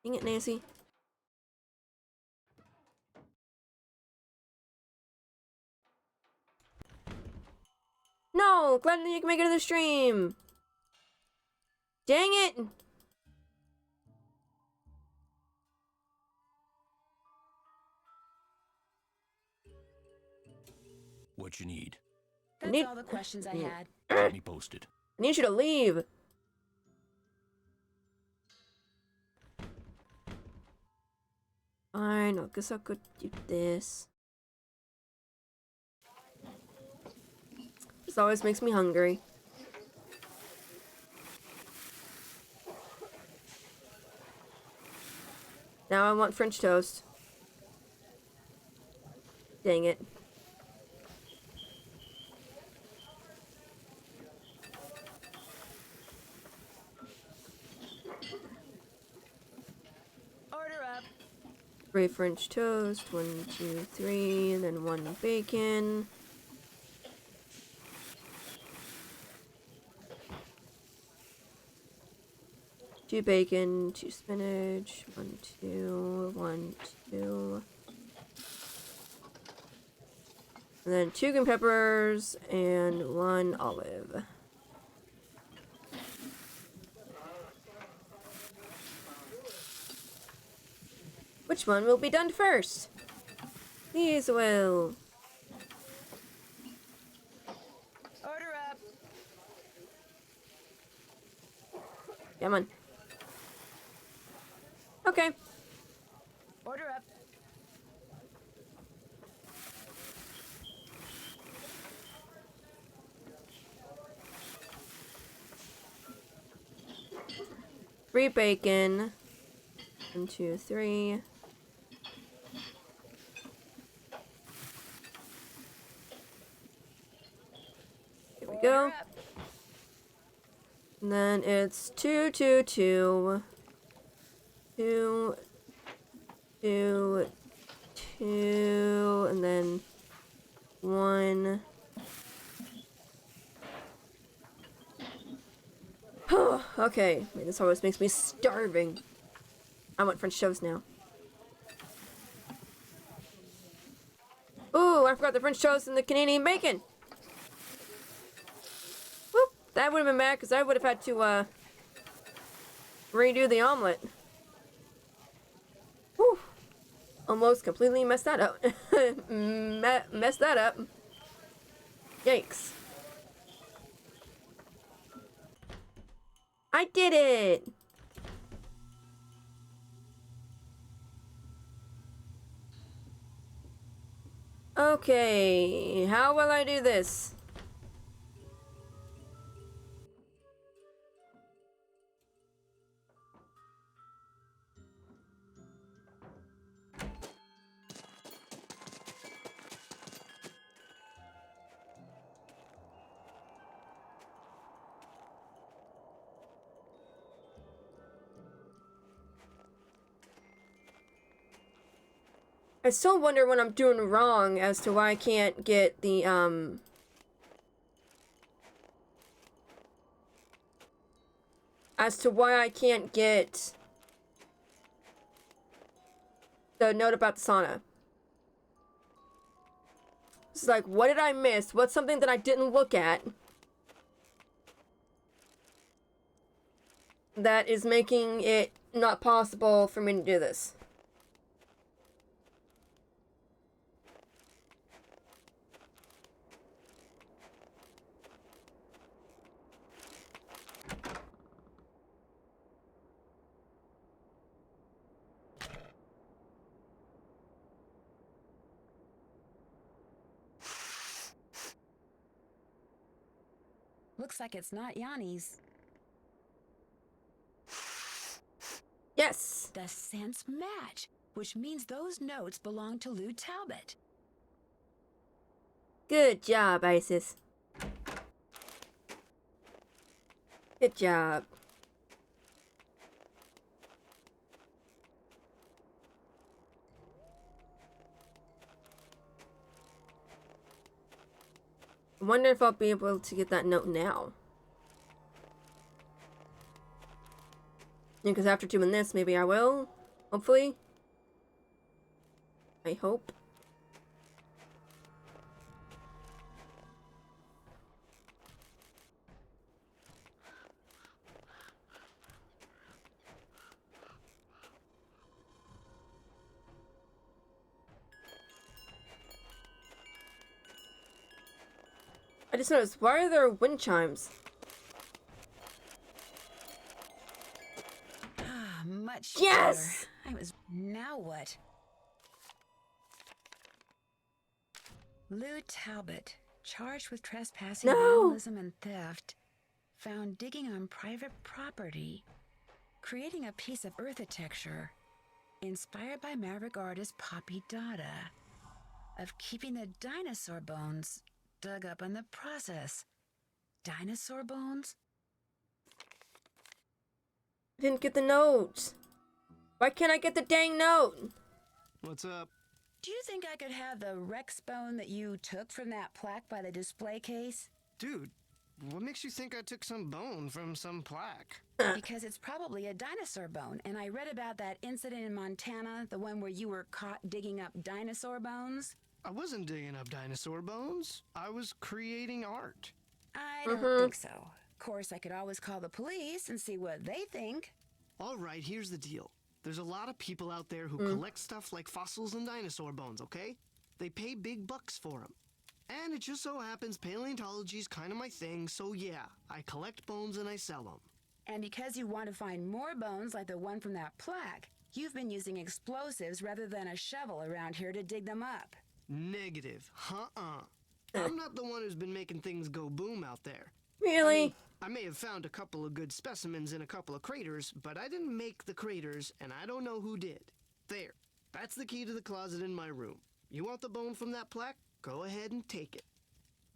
Dang it, Nancy. No, glad that you can make it to the stream. Dang it. What you need? That's all the questions I had. Keep me posted. I need you to leave. Fine, I guess I could do this. This always makes me hungry. Now I want French toast. Dang it. Order up. 3 French toast, 1, 2, 3, and then 1 bacon. Two bacon, 2 spinach, 1, 2, 1, 2. And then 2 green peppers and 1 olive. Which one will be done first? These will. Order up. Come on. Okay. Order up. Three bacon. 1, 2, 3. Here we go. And then it's 2, 2, 2. 2, 2, 2, and then 1. Okay, man, this always makes me starving. I want French toast now. Ooh, I forgot the French toast and the Canadian bacon. Whoop, that would have been bad because I would have had to redo the omelet. Whew. Almost completely messed that up. Messed that up. Yikes. I did it! Okay, how will I do this? I still wonder what I'm doing wrong as to why I can't get the, as to why I can't get the note about the sauna. It's like, what did I miss? What's something that I didn't look at that is making it not possible for me to do this? Looks like it's not Yanni's. Yes! The scents match, which means those notes belong to Lou Talbot. Good job, Isis. Good job. I wonder if I'll be able to get that note now. Because after doing this, maybe I will. Hopefully. I hope. I just noticed, why are there wind chimes? Ah, much Yes! better. I was... Now what? Lou Talbot, charged with trespassing, No! vandalism, and theft, found digging on private property, creating a piece of architecture inspired by maverick artist Poppy Dada, of keeping the dinosaur bones dug up in the process. Dinosaur bones? I didn't get the note. Why can't I get the dang note? What's up? Do you think I could have the Rex bone that you took from that plaque by the display case? Dude, what makes you think I took some bone from some plaque? Because it's probably a dinosaur bone, and I read about that incident in Montana, the one where you were caught digging up dinosaur bones. I wasn't digging up dinosaur bones. I was creating art. I don't think so. Of course, I could always call the police and see what they think. All right, here's the deal. There's a lot of people out there who collect stuff like fossils and dinosaur bones, okay? They pay big bucks for them. And it just so happens paleontology's kind of my thing, so yeah, I collect bones and I sell them. And because you want to find more bones like the one from that plaque, you've been using explosives rather than a shovel around here to dig them up. Negative. I'm not the one who's been making things go boom out there. Really? I may have found a couple of good specimens in a couple of craters, but I didn't make the craters, and I don't know who did. There. That's the key to the closet in my room. You want the bone from that plaque? Go ahead and take it.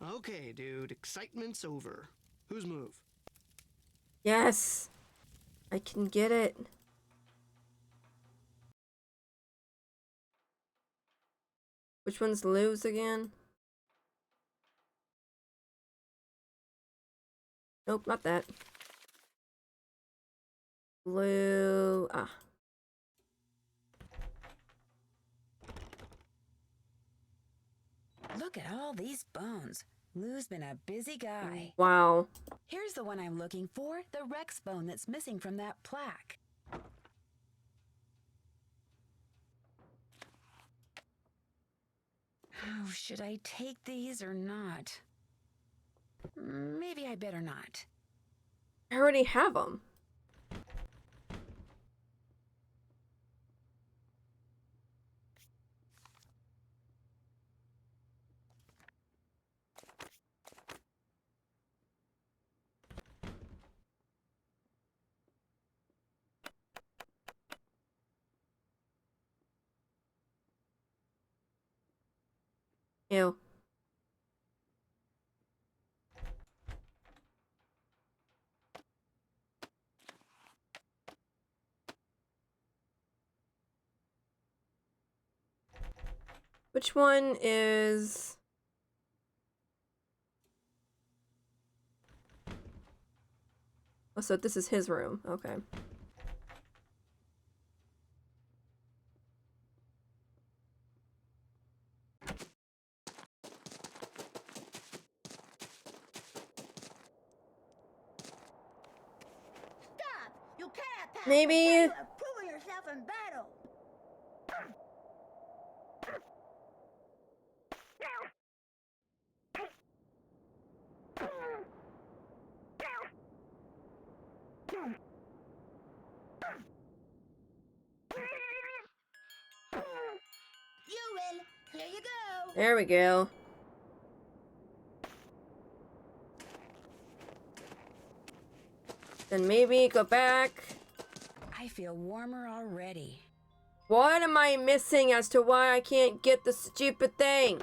Okay, dude. Excitement's over. Whose move? Yes. I can get it. Which one's Lou's again? Nope, not that. Lou. Ah. Look at all these bones. Lou's been a busy guy. Wow. Here's the one I'm looking for, the Rex bone that's missing from that plaque. Oh, should I take these or not? Maybe I better not. I already have them. Ew. Which one is... Oh, so this is his room. Okay. Stop! You can't pass Maybe... until you have proven yourself in battle. You win. Here you go. There we go. Then maybe go back. I feel warmer already. What am I missing as to why I can't get the stupid thing?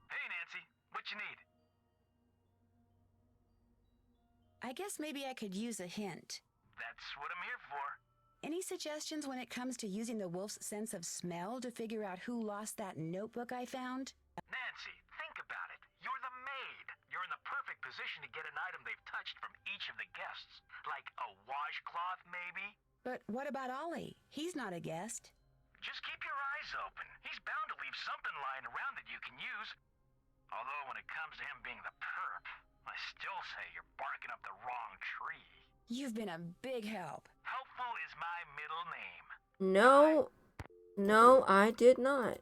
Hey, Nancy, what you need? I guess maybe I could use a hint. That's what I'm here for. Any suggestions when it comes to using the wolf's sense of smell to figure out who lost that notebook I found? Nancy, think about it. You're the maid. You're in the perfect position to get an item they've touched from each of the guests. Like a washcloth, maybe? But what about Ollie? He's not a guest. Just keep your eyes open. He's bound to leave something lying around that you can use. Although when it comes to him being the perp, I still say you're barking up the wrong tree. You've been a big help. Helpful is my middle name. No. No, I did not.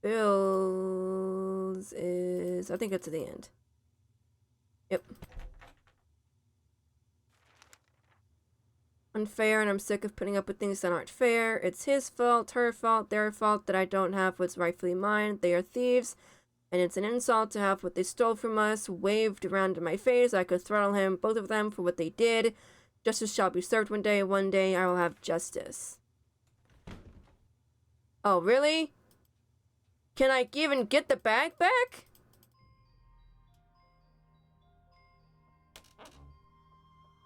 Bill's is... I think it's at the end. Yep. Unfair, and I'm sick of putting up with things that aren't fair. It's his fault, her fault, their fault that I don't have what's rightfully mine. They are thieves, and it's an insult to have what they stole from us waved around in my face. I could throttle him, both of them, for what they did. Justice shall be served one day. One day I will have justice. Oh, really? Can I even get the bag back?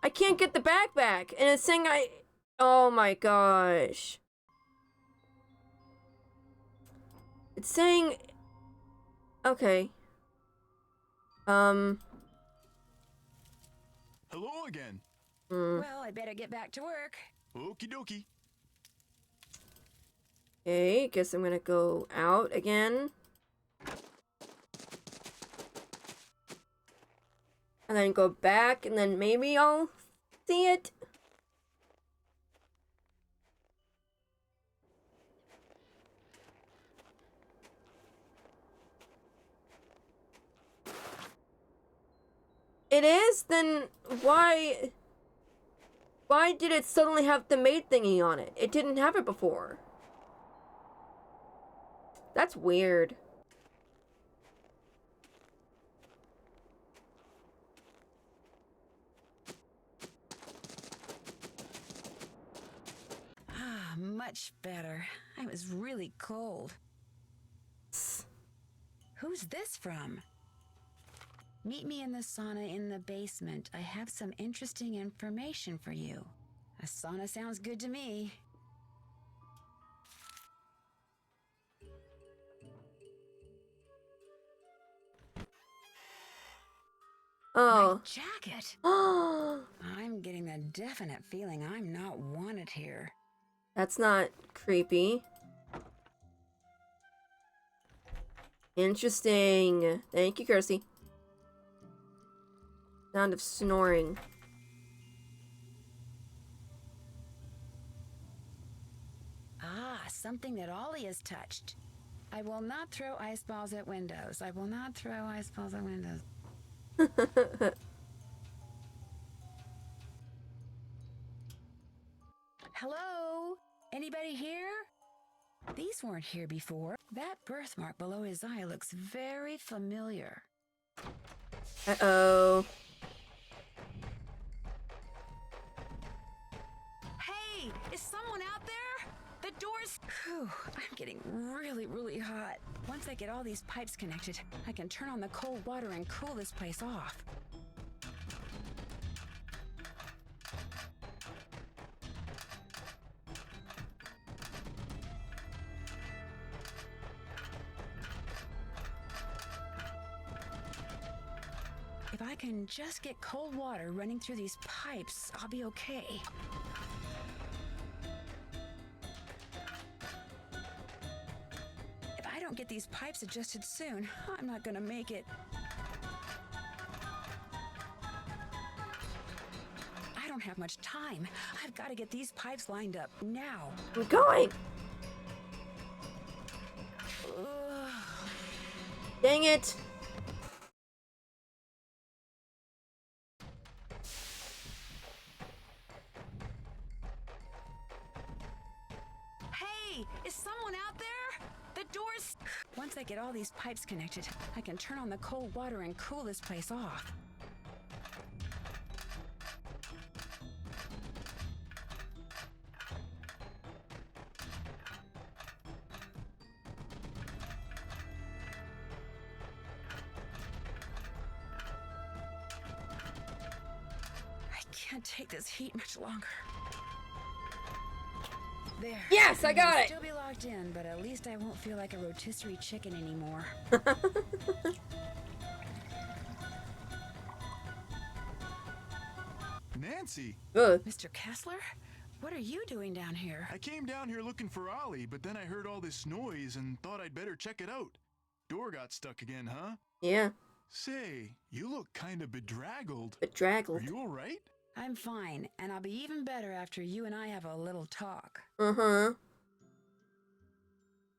I can't get the bag back, and it's saying I... Oh my gosh. It's saying... Okay. Hello again. Well, I better get back to work. Okie dokie. Okay, guess I'm gonna go out again. And then go back, and then maybe I'll see it. It is? Then why did it suddenly have the maid thingy on it? It didn't have it before. That's weird. Ah, much better. I was really cold. Who's this from? Meet me in the sauna in the basement. I have some interesting information for you. A sauna sounds good to me. Oh. My jacket. I'm getting the definite feeling I'm not wanted here. That's not creepy. Interesting. Thank you, Kirsty. Sound of snoring. Ah, something that Ollie has touched. I will not throw ice balls at windows. I will not throw ice balls at windows. Hello? Anybody here? These weren't here before. That birthmark below his eye looks very familiar. Uh-oh. Hey, is someone out there? The door's... Whew, I'm getting really, really hot. Once I get all these pipes connected, I can turn on the cold water and cool this place off. If I can just get cold water running through these pipes, I'll be okay. If I don't get these pipes adjusted soon, I'm not gonna make it. I don't have much time. I've got to get these pipes lined up now. I'm going! Ugh. Dang it! Hey, is someone out there? The door's... Once I get all these pipes connected, I can turn on the cold water and cool this place off. I can't take this heat much longer. There. Yes, I got I'll it! still be locked in, but at least I won't feel like a rotisserie chicken anymore. Nancy, Ugh. Mr. Kessler? What are you doing down here? I came down here looking for Ollie, but then I heard all this noise and thought I'd better check it out. Door got stuck again, huh? Yeah. Say, you look kind of bedraggled. Are Bedraggled. you all right? I'm fine, and I'll be even better after you and I have a little talk. Uh-huh.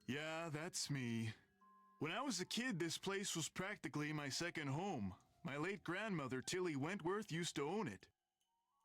Yeah, that's me. When I was a kid, this place was practically my second home. My late grandmother, Tilly Wentworth, used to own it.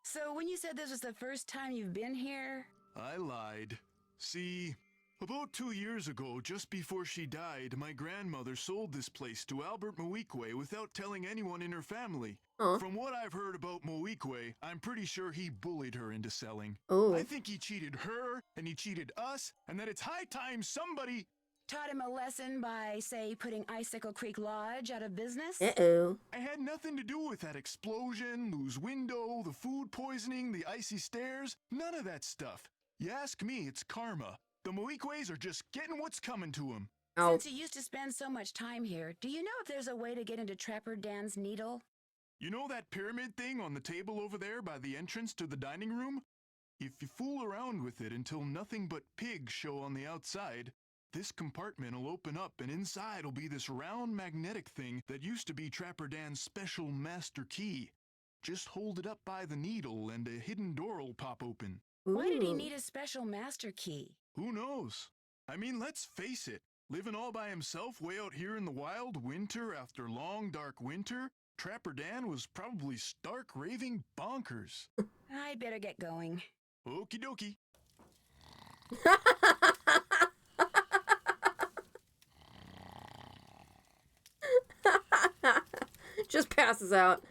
So when you said this was the first time you've been here... I lied. See, about 2 years ago, just before she died, my grandmother sold this place to Albert Moeequay without telling anyone in her family. Oh. From what I've heard about Moeequay, I'm pretty sure he bullied her into selling. Oh. I think he cheated her, and he cheated us, and that it's high time somebody... Taught him a lesson by, say, putting Icicle Creek Lodge out of business? Uh-oh. I had nothing to do with that explosion, loose window, the food poisoning, the icy stairs. None of that stuff. You ask me, it's karma. The Moeequays are just getting what's coming to them. Oh. Since you used to spend so much time here, do you know if there's a way to get into Trapper Dan's Needle? You know that pyramid thing on the table over there by the entrance to the dining room? If you fool around with it until nothing but pigs show on the outside, this compartment will open up and inside will be this round magnetic thing that used to be Trapper Dan's special master key. Just hold it up by the needle and a hidden door will pop open. Why did he Ooh. need a special master key? Who knows? I mean, let's face it. Living all by himself way out here in the wild, winter after long dark winter, Trapper Dan was probably stark raving bonkers. I better get going. Okie dokie. Just passes out.